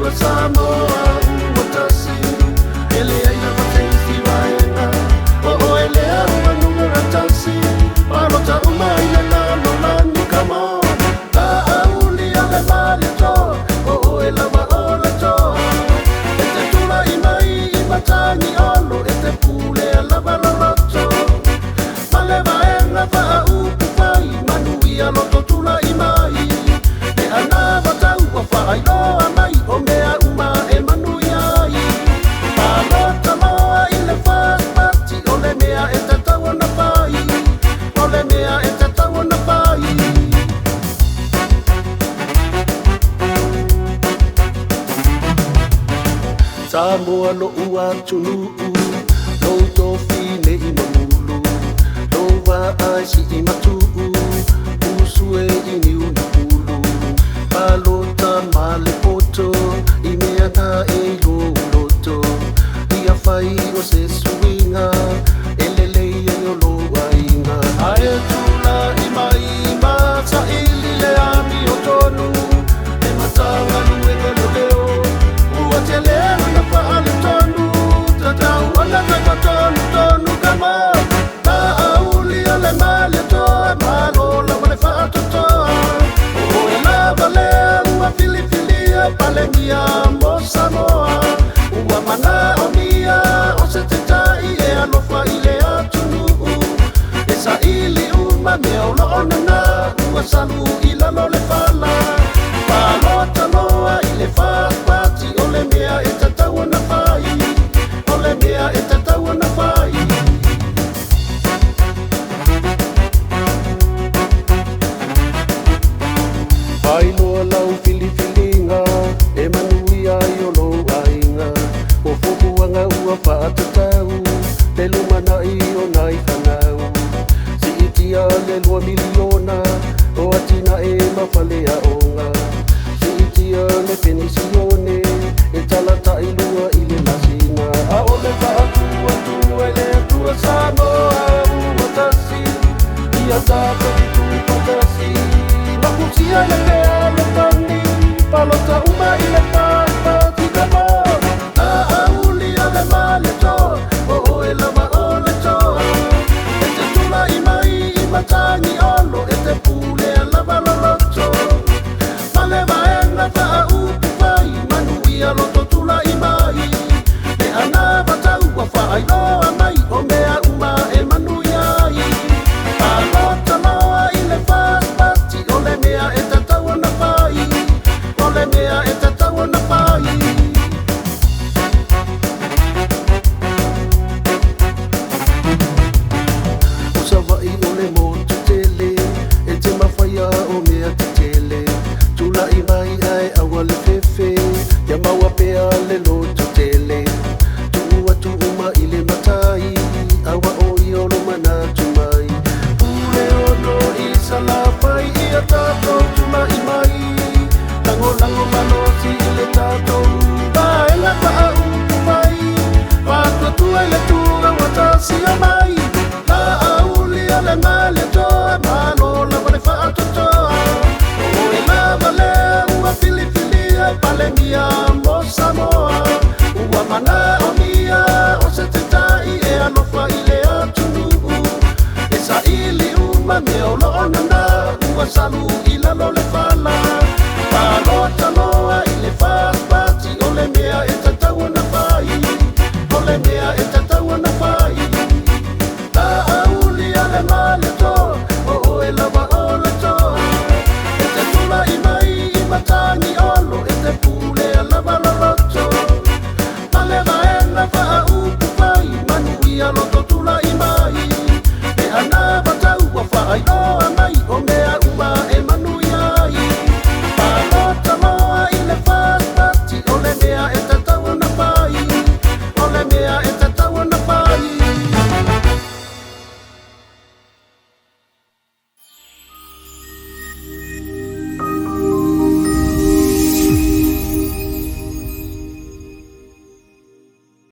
tua Samoa uatasi ele aina vatensi vaena o ele aruma numera tasi palota uma ile lalo lani kama ta auli ale male to o ele va ole to ete tula imai imatani olo ete pule ala valoloto male vaena va upu vai manui aloto tula imai e anava tau o fai loa mai o mea uma e manuiai palota loa i le fast-party o le mea e tatau ana fai o le mea e tatau ana fai Samoa lo ua tunuu lo tofi ne i mamulu lo wa ai si i matuu usue i ni unipulu palota male poto i mea na e lo loto ia fai o se suinga elele ia yo lo ainga ae tula i mai mata ili le ami o tonu e matawa luenga lo leo ua te leo na paale tonu tatau ala na tonu tonu kama ta auli ale male toa malo la vale faato toa o e lava lea ua filifilia pale mia mo Samoa ua mana o mia o se te tai e alofa i le atunu e sa ili uma mea o loonana ua salu i lalo le fala palota loa i le fast-party o le mea e tatau ana fai o le mea e tatau ana fai ai loa lau filifilinga e manui ai o lo ainga o fukuanga ua whaatatau le lumana i o nai whanau si itia le 2 miliona o atina e mawhalea onga si itia le penisione e talata i lua i le lasina a o le whaatua tua e le atua Samoa uatasi ia tata i tu patasi makusia le mea lo tani palota uma i le fast-party kama a auli ale male to o e lava ole to e te tula i mai i matani olo e te pule ala valoloto male vaenga va upu vai manui aloto tula i mai e anava tau a fai loa mai o mea uma e manuiai palota loa i le fast-party o le mea e tatau ana fai o le mea e tatau ana fai Usawai o le motu tele e te mawhaia o mea te tele tula i mai ai awa le fefe ia maua pea le lotu tele tua tu uma i le matai awa o i olo manatu mai ule ono i salafai ia tato tula i mai lango lango manosi i le tato baela paa upu mai watu tua i le tua watasi a mai la auli ale male toa malo la vale faato toa o e lava lea ua filifilia pale mia mo Samoa ua mana o mia o se te tai e alofa i le atunu e sa ili uma mea o loonana ua salu i lalo le fala palota loa